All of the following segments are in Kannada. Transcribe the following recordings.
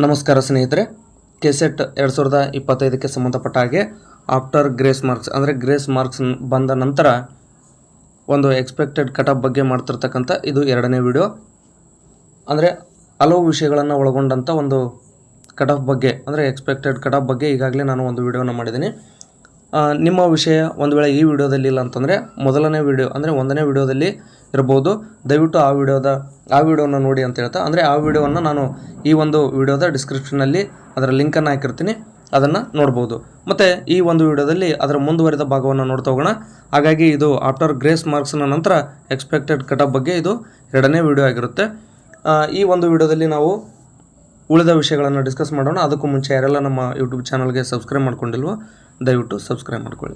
ನಮಸ್ಕಾರ ಸ್ನೇಹಿತರೆ, ಕೆಸೆಟ್ 2025ಕ್ಕೆ ಸಂಬಂಧಪಟ್ಟ ಹಾಗೆ ಆಫ್ಟರ್ ಗ್ರೇಸ್ ಮಾರ್ಕ್ಸ್ ಅಂದರೆ ಗ್ರೇಸ್ ಮಾರ್ಕ್ಸ್ ಬಂದ ನಂತರ ಒಂದು ಎಕ್ಸ್ಪೆಕ್ಟೆಡ್ ಕಟ್-ಆಫ್ ಬಗ್ಗೆ ಮಾಡ್ತಿರ್ತಕ್ಕಂಥ ಇದು ಎರಡನೇ ವಿಡಿಯೋ. ಅಂದರೆ ಹಲವು ವಿಷಯಗಳನ್ನು ಒಳಗೊಂಡಂಥ ಒಂದು ಕಟ್-ಆಫ್ ಬಗ್ಗೆ ಅಂದರೆ ಎಕ್ಸ್ಪೆಕ್ಟೆಡ್ ಕಟ್-ಆಫ್ ಬಗ್ಗೆ ಈಗಾಗಲೇ ನಾನು ಒಂದು ವಿಡಿಯೋನ ಮಾಡಿದ್ದೀನಿ. ನಿಮ್ಮ ವಿಷಯ ಒಂದು ವೇಳೆ ಈ ವಿಡಿಯೋದಲ್ಲಿ ಇಲ್ಲ ಅಂತಂದರೆ ಮೊದಲನೇ ವಿಡಿಯೋ ಅಂದರೆ ಒಂದನೇ ವಿಡಿಯೋದಲ್ಲಿ ಇರ್ಬೋದು. ದಯವಿಟ್ಟು ಆ ವಿಡಿಯೋನ ನೋಡಿ ಅಂತ ಹೇಳ್ತಾ, ಅಂದರೆ ಆ ವಿಡಿಯೋವನ್ನು ನಾನು ಈ ಒಂದು ವಿಡಿಯೋದ ಡಿಸ್ಕ್ರಿಪ್ಷನಲ್ಲಿ ಅದರ ಲಿಂಕನ್ನು ಹಾಕಿರ್ತೀನಿ, ಅದನ್ನು ನೋಡ್ಬೋದು. ಮತ್ತು ಈ ಒಂದು ವಿಡಿಯೋದಲ್ಲಿ ಅದರ ಮುಂದುವರಿದ ಭಾಗವನ್ನು ನೋಡ್ತಾ ಹೋಗೋಣ. ಹಾಗಾಗಿ ಇದು ಆಫ್ಟರ್ ಗ್ರೇಸ್ ಮಾರ್ಕ್ಸ್ನ ನಂತರ ಎಕ್ಸ್ಪೆಕ್ಟೆಡ್ ಕಟ್-ಆಫ್ ಬಗ್ಗೆ ಇದು ಎರಡನೇ ವಿಡಿಯೋ ಆಗಿರುತ್ತೆ. ಈ ಒಂದು ವಿಡಿಯೋದಲ್ಲಿ ನಾವು ಉಳಿದ ವಿಷಯಗಳನ್ನು ಡಿಸ್ಕಸ್ ಮಾಡೋಣ. ಅದಕ್ಕೂ ಮುಂಚೆ ಯಾರೆಲ್ಲ ನಮ್ಮ ಯೂಟ್ಯೂಬ್ ಚಾನಲ್ಗೆ ಸಬ್ಸ್ಕ್ರೈಬ್ ಮಾಡ್ಕೊಂಡಿಲ್ವೋ ದಯವಿಟ್ಟು ಸಬ್ಸ್ಕ್ರೈಬ್ ಮಾಡ್ಕೊಳ್ಳಿ.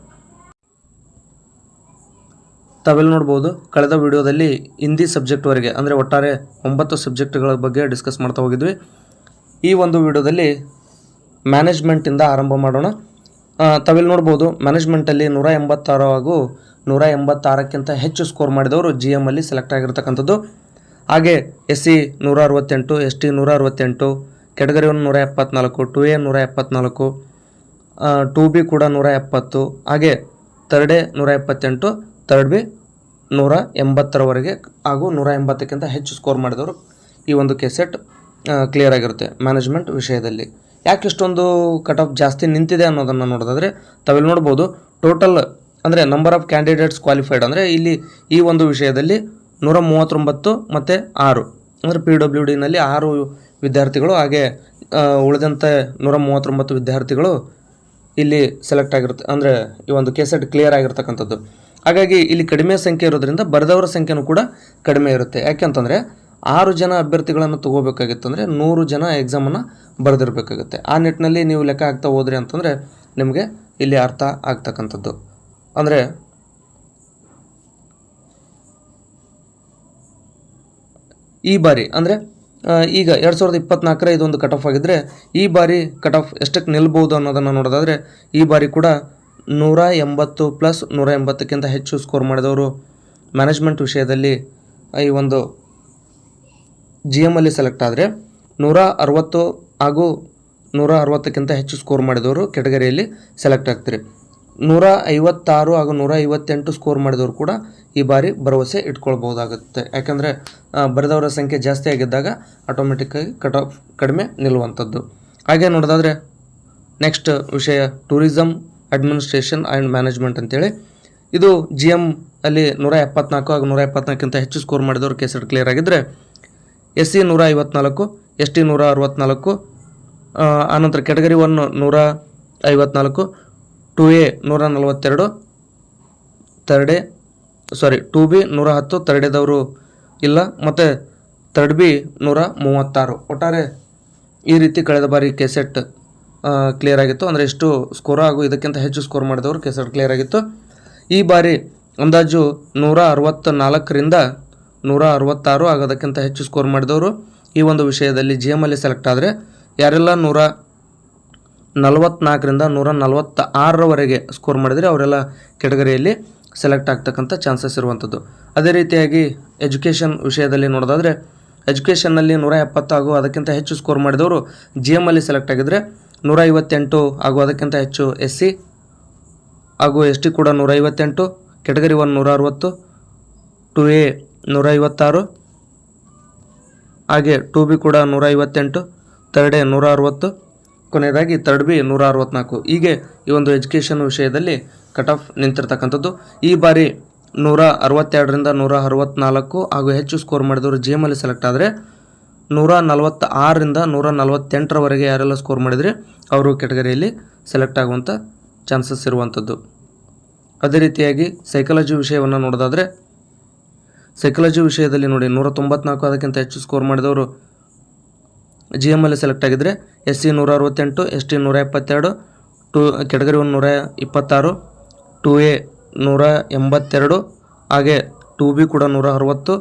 ತಾವೆಲ್ಲಿ ನೋಡ್ಬೋದು, ಕಳೆದ ವಿಡಿಯೋದಲ್ಲಿ ಹಿಂದಿ ಸಬ್ಜೆಕ್ಟ್ವರೆಗೆ ಅಂದರೆ ಒಟ್ಟಾರೆ 9 ಸಬ್ಜೆಕ್ಟ್ಗಳ ಬಗ್ಗೆ ಡಿಸ್ಕಸ್ ಮಾಡ್ತಾ ಹೋಗಿದ್ವಿ. ಈ ಒಂದು ವಿಡಿಯೋದಲ್ಲಿ ಮ್ಯಾನೇಜ್ಮೆಂಟಿಂದ ಆರಂಭ ಮಾಡೋಣ. ತಾವೆಲ್ಲಿ ನೋಡ್ಬೋದು, ಮ್ಯಾನೇಜ್ಮೆಂಟಲ್ಲಿ 186 ಹಾಗೂ 186ಕ್ಕಿಂತ ಹೆಚ್ಚು ಸ್ಕೋರ್ ಮಾಡಿದವರು GM ಅಲ್ಲಿ ಸೆಲೆಕ್ಟ್ ಆಗಿರ್ತಕ್ಕಂಥದ್ದು. ಹಾಗೆ SC 168, ST 168, category 1 174, 2A 174, 2B ಕೂಡ 170, ಹಾಗೆ ಥರ್ಡ್ A 178, ಥರ್ಡ್ B 180ರವರೆಗೆ ಹಾಗೂ 180ಕ್ಕಿಂತ ಹೆಚ್ಚು ಸ್ಕೋರ್ ಮಾಡಿದವರು ಈ ಒಂದು ಕೆಸೆಟ್ ಕ್ಲಿಯರ್ ಆಗಿರುತ್ತೆ ಮ್ಯಾನೇಜ್ಮೆಂಟ್ ವಿಷಯದಲ್ಲಿ. ಯಾಕೆ ಇಷ್ಟೊಂದು ಕಟ್-ಆಫ್ ಜಾಸ್ತಿ ನಿಂತಿದೆ ಅನ್ನೋದನ್ನು ನೋಡೋದಾದರೆ ತಾವೆಲ್ಲಿ ನೋಡ್ಬೋದು, ಟೋಟಲ್ ಅಂದರೆ ನಂಬರ್ ಆಫ್ ಕ್ಯಾಂಡಿಡೇಟ್ಸ್ ಕ್ವಾಲಿಫೈಡ್ ಅಂದರೆ ಇಲ್ಲಿ ಈ ಒಂದು ವಿಷಯದಲ್ಲಿ 139 ಮತ್ತು 6 ಅಂದರೆ PWDನಲ್ಲಿ 6 ವಿದ್ಯಾರ್ಥಿಗಳು, ಹಾಗೆ ಉಳಿದಂತೆ 139 ವಿದ್ಯಾರ್ಥಿಗಳು ಇಲ್ಲಿ ಸೆಲೆಕ್ಟ್ ಆಗಿರುತ್ತೆ, ಅಂದರೆ ಈ ಒಂದು ಕೆಸೆಟ್ ಕ್ಲಿಯರ್ ಆಗಿರ್ತಕ್ಕಂಥದ್ದು. ಹಾಗಾಗಿ ಇಲ್ಲಿ ಕಡಿಮೆ ಸಂಖ್ಯೆ ಇರೋದ್ರಿಂದ ಬರೆದವರ ಸಂಖ್ಯೆನೂ ಕೂಡ ಕಡಿಮೆ ಇರುತ್ತೆ. ಯಾಕೆಂತಂದರೆ 6 ಜನ ಅಭ್ಯರ್ಥಿಗಳನ್ನು ತೊಗೋಬೇಕಾಗಿತ್ತಂದರೆ 100 ಜನ ಎಕ್ಸಾಮನ್ನು ಬರೆದಿರಬೇಕಾಗುತ್ತೆ. ಆ ನಿಟ್ಟಿನಲ್ಲಿ ನೀವು ಲೆಕ್ಕ ಹಾಕ್ತಾ ಹೋದ್ರಿ ಅಂತಂದರೆ ನಿಮಗೆ ಇಲ್ಲಿ ಅರ್ಥ ಆಗ್ತಕ್ಕಂಥದ್ದು. ಅಂದರೆ ಈ ಬಾರಿ ಅಂದರೆ ಈಗ 2024ರ ಇದೊಂದು ಕಟ್-ಆಫ್ ಆಗಿದ್ದರೆ ಈ ಬಾರಿ ಕಟ್-ಆಫ್ ಎಷ್ಟಕ್ಕೆ ನಿಲ್ಬೋದು ಅನ್ನೋದನ್ನು ನೋಡೋದಾದರೆ ಈ ಬಾರಿ ಕೂಡ 180 ಪ್ಲಸ್ 180ಕ್ಕಿಂತ ಹೆಚ್ಚು ಸ್ಕೋರ್ ಮಾಡಿದವರು ಮ್ಯಾನೇಜ್ಮೆಂಟ್ ವಿಷಯದಲ್ಲಿ ಈ ಒಂದು GM ಅಲ್ಲಿ ಸೆಲೆಕ್ಟ್ ಆದರೆ 160 ಹಾಗೂ 160ಕ್ಕಿಂತ ಹೆಚ್ಚು ಸ್ಕೋರ್ ಮಾಡಿದವರು ಕೆಟಗರಿಯಲ್ಲಿ ಸೆಲೆಕ್ಟ್ ಆಗ್ತಾರೆ. 156 ಹಾಗೂ 158 ಸ್ಕೋರ್ ಮಾಡಿದವರು ಕೂಡ ಈ ಬಾರಿ ಭರವಸೆ ಇಟ್ಕೊಳ್ಬೋದಾಗುತ್ತೆ. ಯಾಕಂದರೆ ಬರೆದವರ ಸಂಖ್ಯೆ ಜಾಸ್ತಿ ಆಗಿದ್ದಾಗ ಆಟೋಮೆಟಿಕ್ಕಾಗಿ ಕಟ್-ಆಫ್ ಕಡಿಮೆ ನಿಲ್ಲುವಂಥದ್ದು. ಹಾಗೆ ನೋಡೋದಾದರೆ ನೆಕ್ಸ್ಟ್ ವಿಷಯ ಟೂರಿಸಮ್ ಅಡ್ಮಿನಿಸ್ಟ್ರೇಷನ್ ಆ್ಯಂಡ್ ಮ್ಯಾನೇಜ್ಮೆಂಟ್ ಅಂತೇಳಿ, ಇದು GM ಅಲ್ಲಿ 174 ಹಾಗೂ 174ಕ್ಕಿಂತ ಹೆಚ್ಚು ಸ್ಕೋರ್ ಮಾಡಿದವರು ಕೆಸೆಟ್ ಕ್ಲಿಯರ್ ಆಗಿದ್ದರೆ SC 154, ST 164, ಆನಂತರ category 1 154, 2A 142, third A 2B 110, third ಎದವರು ಇಲ್ಲ, ಮತ್ತು ಥರ್ಡ್ B 136. ಒಟ್ಟಾರೆ ಈ ರೀತಿ ಕಳೆದ ಬಾರಿ ಕೆಸೆಟ್ ಕ್ಲಿಯರ್ ಆಗಿತ್ತು. ಅಂದರೆ ಎಷ್ಟು ಸ್ಕೋರ್ ಹಾಗೂ ಇದಕ್ಕಿಂತ ಹೆಚ್ಚು ಸ್ಕೋರ್ ಮಾಡಿದವರು ಕೆಸೆಟ್ ಕ್ಲಿಯರ್ ಆಗಿತ್ತು. ಈ ಬಾರಿ ಅಂದಾಜು 164ರಿಂದ 166 ಹಾಗೂ ಅದಕ್ಕಿಂತ ಹೆಚ್ಚು ಸ್ಕೋರ್ ಮಾಡಿದವರು ಈ ಒಂದು ವಿಷಯದಲ್ಲಿ GM ಅಲ್ಲಿ ಸೆಲೆಕ್ಟ್ ಆದರೆ, ಯಾರೆಲ್ಲ 144ರಿಂದ 146ರವರೆಗೆ ಸ್ಕೋರ್ ಮಾಡಿದರೆ ಅವರೆಲ್ಲ ಕೆಟಗರಿಯಲ್ಲಿ ಸೆಲೆಕ್ಟ್ ಆಗ್ತಕ್ಕಂಥ ಚಾನ್ಸಸ್ ಇರುವಂಥದ್ದು. ಅದೇ ರೀತಿಯಾಗಿ ಎಜುಕೇಷನ್ ವಿಷಯದಲ್ಲಿ ನೋಡೋದಾದರೆ ಎಜುಕೇಷನ್ನಲ್ಲಿ 170 ಹಾಗೂ ಅದಕ್ಕಿಂತ ಹೆಚ್ಚು ಸ್ಕೋರ್ ಮಾಡಿದವರು GM ಅಲ್ಲಿ ಸೆಲೆಕ್ಟ್ ಆಗಿದ್ದರೆ 158 ಹಾಗೂ ಅದಕ್ಕಿಂತ ಹೆಚ್ಚು SC ಹಾಗೂ ST ಕೂಡ 158, ಕೆಟಗರಿ 1 160, 2A 156, ಹಾಗೆ 2B ಕೂಡ 158, ಥರ್ಡ್ A 160, ಕೊನೆಯದಾಗಿ ಥರ್ಡ್ B 164. ಹೀಗೆ ಈ ಒಂದು ಎಜುಕೇಷನ್ ವಿಷಯದಲ್ಲಿ ಕಟ್-ಆಫ್ ನಿಂತಿರ್ತಕ್ಕಂಥದ್ದು. ಈ ಬಾರಿ 162ರಿಂದ 164 ಹಾಗೂ ಹೆಚ್ಚು ಸ್ಕೋರ್ ಮಾಡಿದವರು GM ಅಲ್ಲಿ ಸೆಲೆಕ್ಟ್ ಆದರೆ 146ರಿಂದ 148ರವರೆಗೆ ಯಾರೆಲ್ಲ ಸ್ಕೋರ್ ಮಾಡಿದರೆ ಅವರು ಕೆಟಗರಿಯಲ್ಲಿ ಸೆಲೆಕ್ಟ್ ಆಗುವಂಥ ಚಾನ್ಸಸ್ ಇರುವಂಥದ್ದು. ಅದೇ ರೀತಿಯಾಗಿ ಸೈಕಾಲಜಿ ವಿಷಯವನ್ನು ನೋಡೋದಾದರೆ ಸೈಕಾಲಜಿ ವಿಷಯದಲ್ಲಿ ನೋಡಿ 194 ಅದಕ್ಕಿಂತ ಹೆಚ್ಚು ಸ್ಕೋರ್ ಮಾಡಿದವರು GM ಅಲ್ಲಿ ಸೆಲೆಕ್ಟ್ ಆಗಿದ್ದರೆ SC 168, ST 172, ಕೆಟಗರಿ 1 126, 2A 182, ಹಾಗೆ 2B ಕೂಡ 160,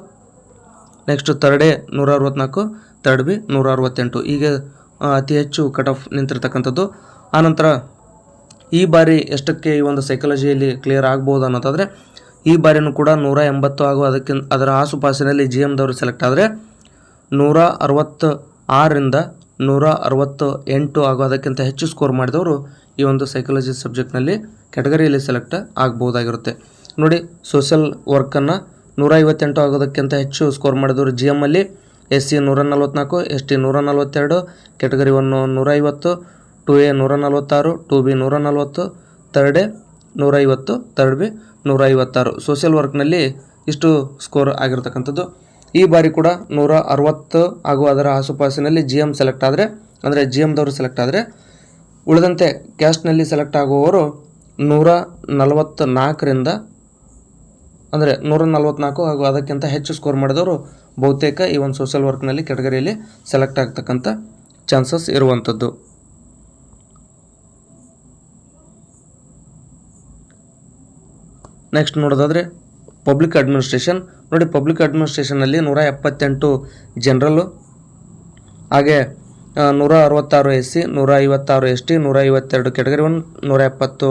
next third A 164, third B 168. ಹೀಗೆ ಅತಿ ಹೆಚ್ಚು ಕಟ್-ಆಫ್ ನಿಂತಿರ್ತಕ್ಕಂಥದ್ದು. ಆನಂತರ ಈ ಬಾರಿ ಎಷ್ಟಕ್ಕೆ ಈ ಒಂದು ಸೈಕಾಲಜಿಯಲ್ಲಿ ಕ್ಲಿಯರ್ ಆಗ್ಬೋದು ಅನ್ನೋದಾದರೆ ಈ ಬಾರಿನೂ ಕೂಡ 180 ಹಾಗೂ ಅದರ ಆಸುಪಾಸಿನಲ್ಲಿ GMದವರು ಸೆಲೆಕ್ಟ್ ಆದರೆ 166ರಿಂದ 168 ಹಾಗೂ ಅದಕ್ಕಿಂತ ಹೆಚ್ಚು ಸ್ಕೋರ್ ಮಾಡಿದವರು ಈ ಒಂದು ಸೈಕಾಲಜಿ ಸಬ್ಜೆಕ್ಟ್ನಲ್ಲಿ ಕ್ಯಾಟಗರಿಯಲ್ಲಿ ಸೆಲೆಕ್ಟ್ ಆಗ್ಬೋದಾಗಿರುತ್ತೆ. ನೋಡಿ, ಸೋಷಿಯಲ್ ವರ್ಕನ್ನು 158 ಆಗೋದಕ್ಕಿಂತ ಹೆಚ್ಚು ಸ್ಕೋರ್ ಮಾಡಿದವರು GM ಅಲ್ಲಿ SC 144, ST 142, category 1 150, 2A 146, 2B 140, 3A 150, 3B 156. Social ವರ್ಕ್ನಲ್ಲಿ ಇಷ್ಟು ಸ್ಕೋರ್ ಆಗಿರ್ತಕ್ಕಂಥದ್ದು. ಈ ಬಾರಿ ಕೂಡ 160 ಹಾಗೂ ಅದರ ಆಸುಪಾಸಿನಲ್ಲಿ GM ಸೆಲೆಕ್ಟ್ ಆದರೆ, ಅಂದರೆ GMದವರು ಸೆಲೆಕ್ಟ್ ಆದರೆ, ಉಳಿದಂತೆ ಕ್ಯಾಸ್ಟ್ನಲ್ಲಿ ಸೆಲೆಕ್ಟ್ ಆಗುವವರು 144ರಿಂದ, ಅಂದರೆ 144 ಹಾಗೂ ಅದಕ್ಕಿಂತ ಹೆಚ್ಚು ಸ್ಕೋರ್ ಮಾಡಿದವರು ಬಹುತೇಕ ಈ ಒಂದು ಸೋಷಿಯಲ್ ವರ್ಕ್ನಲ್ಲಿ ಕ್ಯಾಟಗರಿಯಲ್ಲಿ ಸೆಲೆಕ್ಟ್ ಆಗ್ತಕ್ಕಂಥ ಚಾನ್ಸಸ್ ಇರುವಂಥದ್ದು. ನೆಕ್ಸ್ಟ್ ನೋಡೋದಾದರೆ ಪಬ್ಲಿಕ್ ಅಡ್ಮಿನಿಸ್ಟ್ರೇಷನ್. ನೋಡಿ, ಪಬ್ಲಿಕ್ ಅಡ್ಮಿನಿಸ್ಟ್ರೇಷನ್ನಲ್ಲಿ 178 ಜನರಲ್ಲು, ಹಾಗೆ 166 SC, 156 ST, 152 category 1, 170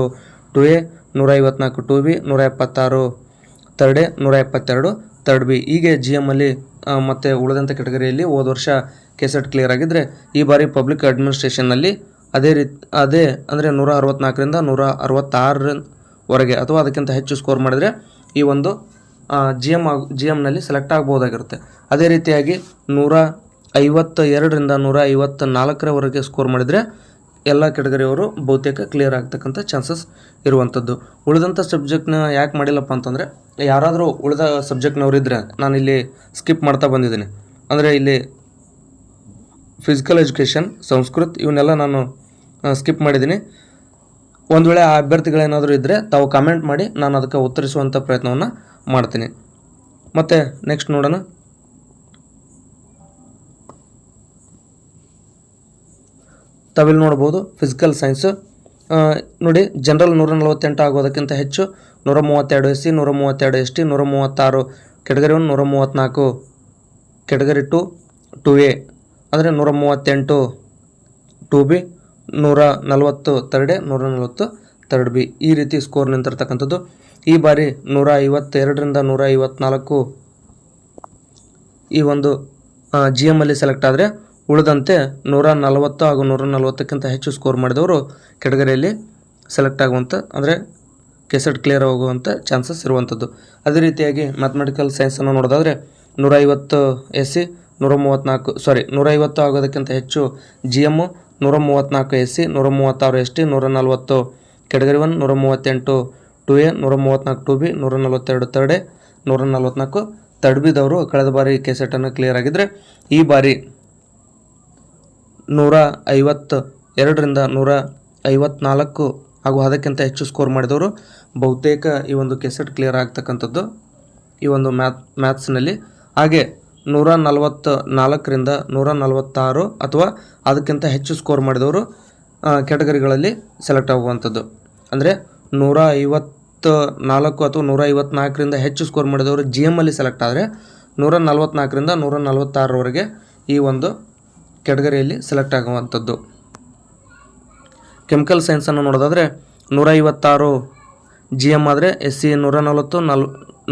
2A, 154 2B, 176 3A, 172 3B. ಹೀಗೆ GM ಅಲ್ಲಿ ಮತ್ತು ಉಳಿದಂಥ ಕ್ಯಾಟಗರಿಯಲ್ಲಿ ಹೋದ ವರ್ಷ ಕೆಸೆಟ್ ಕ್ಲಿಯರ್ ಆಗಿದ್ದರೆ, ಈ ಬಾರಿ ಪಬ್ಲಿಕ್ ಅಡ್ಮಿನಿಸ್ಟ್ರೇಷನ್ನಲ್ಲಿ ಅದೇ ಅಂದರೆ 164ರಿಂದ 166ವರೆಗೆ ಅಥವಾ ಅದಕ್ಕಿಂತ ಹೆಚ್ಚು ಸ್ಕೋರ್ ಮಾಡಿದರೆ ಈ ಒಂದು GMನಲ್ಲಿ ಸೆಲೆಕ್ಟ್ ಆಗ್ಬೋದಾಗಿರುತ್ತೆ. ಅದೇ ರೀತಿಯಾಗಿ 152ರಿಂದ 154ರವರೆಗೆ ಸ್ಕೋರ್ ಮಾಡಿದರೆ ಎಲ್ಲ ಕ್ಯಾಟಗರಿಯವರು ಬಹುತೇಕ ಕ್ಲಿಯರ್ ಆಗ್ತಕ್ಕಂಥ ಚಾನ್ಸಸ್ ಇರುವಂಥದ್ದು. ಉಳಿದಂಥ ಸಬ್ಜೆಕ್ಟ್ನ ಯಾಕೆ ಮಾಡಿಲ್ಲಪ್ಪ ಅಂತಂದರೆ, ಯಾರಾದರೂ ಉಳಿದ ಸಬ್ಜೆಕ್ಟ್ನವರು ಇದ್ದರೆ ನಾನು ಇಲ್ಲಿ ಸ್ಕಿಪ್ ಮಾಡ್ತಾ ಬಂದಿದ್ದೀನಿ. ಅಂದರೆ ಇಲ್ಲಿ ಫಿಸಿಕಲ್ ಎಜುಕೇಷನ್, ಸಂಸ್ಕೃತ್ ಇವನ್ನೆಲ್ಲ ನಾನು ಸ್ಕಿಪ್ ಮಾಡಿದ್ದೀನಿ. ಒಂದು ವೇಳೆ ಆ ಅಭ್ಯರ್ಥಿಗಳೇನಾದರೂ ಇದ್ದರೆ ತಾವು ಕಮೆಂಟ್ ಮಾಡಿ, ನಾನು ಅದಕ್ಕೆ ಉತ್ತರಿಸುವಂಥ ಪ್ರಯತ್ನವನ್ನು ಮಾಡ್ತೀನಿ. ಮತ್ತು ನೆಕ್ಸ್ಟ್ ನೋಡೋಣ. ತಾವಿಲ್ಲಿ ನೋಡ್ಬೋದು ಫಿಸಿಕಲ್ ಸೈನ್ಸು. ನೋಡಿ, ಜನರಲ್ 148 ಆಗೋದಕ್ಕಿಂತ ಹೆಚ್ಚು 132 SC, 132 ST, 136 category 1, 134 category 2 2A, ಅಂದರೆ 138 2B, 140 3A, 140 3B. ಈ ರೀತಿ ಸ್ಕೋರ್ ನಿಂತಿರ್ತಕ್ಕಂಥದ್ದು. ಈ ಬಾರಿ 152ರಿಂದ 154 ಈ ಒಂದು GMಲ್ಲಿ ಸೆಲೆಕ್ಟ್ ಆದರೆ, ಉಳಿದಂತೆ 140 ಹಾಗೂ 140ಕ್ಕಿಂತ ಹೆಚ್ಚು ಸ್ಕೋರ್ ಮಾಡಿದವರು ಕ್ಯಾಟಗರಿಯಲ್ಲಿ ಸೆಲೆಕ್ಟ್ ಆಗುವಂಥ, ಅಂದರೆ ಕೆಸೆಟ್ ಕ್ಲಿಯರ್ ಆಗುವಂಥ ಚಾನ್ಸಸ್ ಇರುವಂಥದ್ದು. ಅದೇ ರೀತಿಯಾಗಿ ಮ್ಯಾಥಮೆಟಿಕಲ್ ಸೈನ್ಸನ್ನು ನೋಡೋದಾದರೆ 150 SC, 150 ಆಗೋದಕ್ಕಿಂತ ಹೆಚ್ಚು GM, 134 SC, 136 ST, 140 category 1, 138 2A, 134 2B, 142 3A, 144 3Bದವರು ಕಳೆದ ಬಾರಿ ಕೆಸೆಟನ್ನು ಕ್ಲಿಯರ್ ಆಗಿದ್ದರೆ, ಈ ಬಾರಿ 152ರಿಂದ 154 ಹಾಗೂ ಅದಕ್ಕಿಂತ ಹೆಚ್ಚು ಸ್ಕೋರ್ ಮಾಡಿದವರು ಬಹುತೇಕ ಈ ಒಂದು ಕೆಸೆಟ್ ಕ್ಲಿಯರ್ ಆಗ್ತಕ್ಕಂಥದ್ದು ಈ ಒಂದು ಮ್ಯಾಥ್ಸ್ನಲ್ಲಿ. ಹಾಗೆ 144ರಿಂದ 146 ಅಥವಾ ಅದಕ್ಕಿಂತ ಹೆಚ್ಚು ಸ್ಕೋರ್ ಮಾಡಿದವರು ಕ್ಯಾಟಗರಿಗಳಲ್ಲಿ ಸೆಲೆಕ್ಟ್ ಆಗುವಂಥದ್ದು. ಅಂದರೆ 154 ಅಥವಾ 154ರಿಂದ ಹೆಚ್ಚು ಸ್ಕೋರ್ ಮಾಡಿದವರು GMಲ್ಲಿ ಸೆಲೆಕ್ಟ್ ಆದರೆ, 144ರಿಂದ 146ರವರೆಗೆ ಈ ಒಂದು ಕ್ಯಾಟಗರಿಯಲ್ಲಿ ಸೆಲೆಕ್ಟ್ ಆಗುವಂಥದ್ದು. ಕೆಮಿಕಲ್ ಸೈನ್ಸನ್ನು ನೋಡೋದಾದರೆ 156 GM ಆದರೆ, SC 140,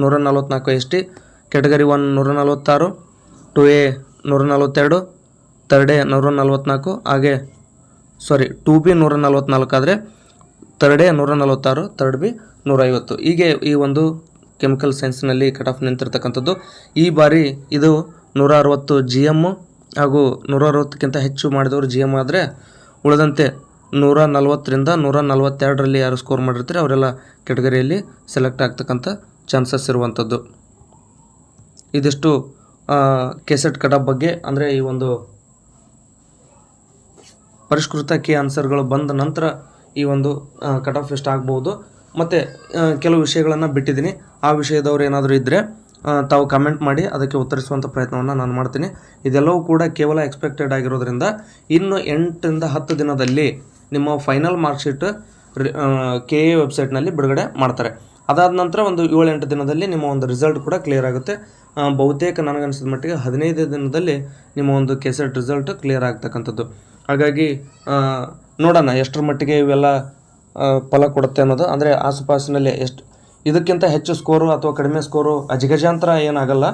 144 ST, category 1 146, 2A 142, 3A 144, ಹಾಗೆ 2B 144 ಆದರೆ, 3A 146, 3B 150. ಹೀಗೆ ಈ ಒಂದು ಕೆಮಿಕಲ್ ಸೈನ್ಸ್ನಲ್ಲಿ ಕಟ್ ಆಫ್ ನಿಂತಿರ್ತಕ್ಕಂಥದ್ದು. ಈ ಬಾರಿ ಇದು 160 GM ಹಾಗೂ 160ಕ್ಕಿಂತ ಹೆಚ್ಚು ಮಾಡಿದವರು GM ಆದರೆ, ಉಳಿದಂತೆ 140ರಿಂದ 142ರಲ್ಲಿ ಯಾರು ಸ್ಕೋರ್ ಮಾಡಿರ್ತಾರೆ ಅವರೆಲ್ಲ ಕ್ಯಾಟಗರಿಯಲ್ಲಿ ಸೆಲೆಕ್ಟ್ ಆಗ್ತಕ್ಕಂಥ ಚಾನ್ಸಸ್ ಇರುವಂಥದ್ದು. ಇದಿಷ್ಟು ಕೆಸೆಟ್ ಕಟ್ ಆಫ್ ಬಗ್ಗೆ. ಅಂದರೆ ಈ ಒಂದು ಪರಿಷ್ಕೃತ ಕೀ ಆನ್ಸರ್ಗಳು ಬಂದ ನಂತರ ಈ ಒಂದು ಕಟ್ ಆಫ್ ಎಷ್ಟು ಆಗ್ಬೋದು. ಮತ್ತು ಕೆಲವು ವಿಷಯಗಳನ್ನು ಬಿಟ್ಟಿದ್ದೀನಿ. ಆ ವಿಷಯದವರು ಏನಾದರೂ ಇದ್ದರೆ ತಾವು ಕಮೆಂಟ್ ಮಾಡಿ ಅದಕ್ಕೆ ಉತ್ತರಿಸುವಂಥ ಪ್ರಯತ್ನವನ್ನು ನಾನು ಮಾಡ್ತೀನಿ. ಇದೆಲ್ಲವೂ ಕೂಡ ಕೇವಲ ಎಕ್ಸ್ಪೆಕ್ಟೆಡ್ ಆಗಿರೋದ್ರಿಂದ ಇನ್ನು 8ರಿಂದ 10 ದಿನದಲ್ಲಿ ನಿಮ್ಮ ಫೈನಲ್ ಮಾರ್ಕ್ಶೀಟ್ KA ವೆಬ್ಸೈಟ್ನಲ್ಲಿ ಬಿಡುಗಡೆ ಮಾಡ್ತಾರೆ. ಅದಾದ ನಂತರ ಒಂದು 7-8 ದಿನದಲ್ಲಿ ನಿಮ್ಮ ಒಂದು ರಿಸಲ್ಟ್ ಕೂಡ ಕ್ಲಿಯರ್ ಆಗುತ್ತೆ. ಬಹುತೇಕ ನನಗನ್ಸಿದ ಮಟ್ಟಿಗೆ 15 ದಿನದಲ್ಲಿ ನಿಮ್ಮ ಒಂದು ಕೆಸೆಟ್ ರಿಸಲ್ಟ್ ಕ್ಲಿಯರ್ ಆಗ್ತಕ್ಕಂಥದ್ದು. ಹಾಗಾಗಿ ನೋಡೋಣ ಎಷ್ಟರ ಮಟ್ಟಿಗೆ ಇವೆಲ್ಲ ಫಲ ಕೊಡುತ್ತೆ ಅನ್ನೋದು. ಅಂದರೆ ಆಸುಪಾಸಿನಲ್ಲಿ ಎಷ್ಟು ಇದಕ್ಕಿಂತ ಹೆಚ್ಚು ಸ್ಕೋರು ಅಥವಾ ಕಡಿಮೆ ಸ್ಕೋರು ಅಜಗಜಾಂತರ ಏನಾಗಲ್ಲ.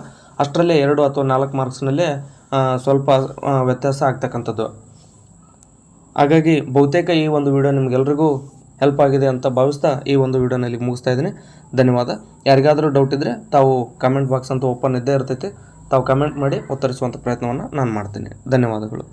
ಅಷ್ಟರಲ್ಲೇ 2 ಅಥವಾ 4 ಮಾರ್ಕ್ಸ್ನಲ್ಲೇ ಸ್ವಲ್ಪ ವ್ಯತ್ಯಾಸ ಆಗ್ತಕ್ಕಂಥದ್ದು. ಹಾಗಾಗಿ ಬಹುತೇಕ ಈ ಒಂದು ವಿಡಿಯೋ ನಿಮಗೆಲ್ರಿಗೂ ಹೆಲ್ಪ್ ಆಗಿದೆ ಅಂತ ಭಾವಿಸ್ತಾ ಈ ಒಂದು ವಿಡಿಯೋನಲ್ಲಿ ಮುಗಿಸ್ತಾ ಇದ್ದೀನಿ. ಧನ್ಯವಾದ. ಯಾರಿಗಾದರೂ ಡೌಟ್ ಇದ್ದರೆ ತಾವು ಕಮೆಂಟ್ ಬಾಕ್ಸ್ ಅಂತ ಓಪನ್ ಇದ್ದೇ ಇರ್ತೈತೆ, ತಾವು ಕಮೆಂಟ್ ಮಾಡಿ ಉತ್ತರಿಸುವಂಥ ಪ್ರಯತ್ನವನ್ನು ನಾನು ಮಾಡ್ತೀನಿ. ಧನ್ಯವಾದಗಳು.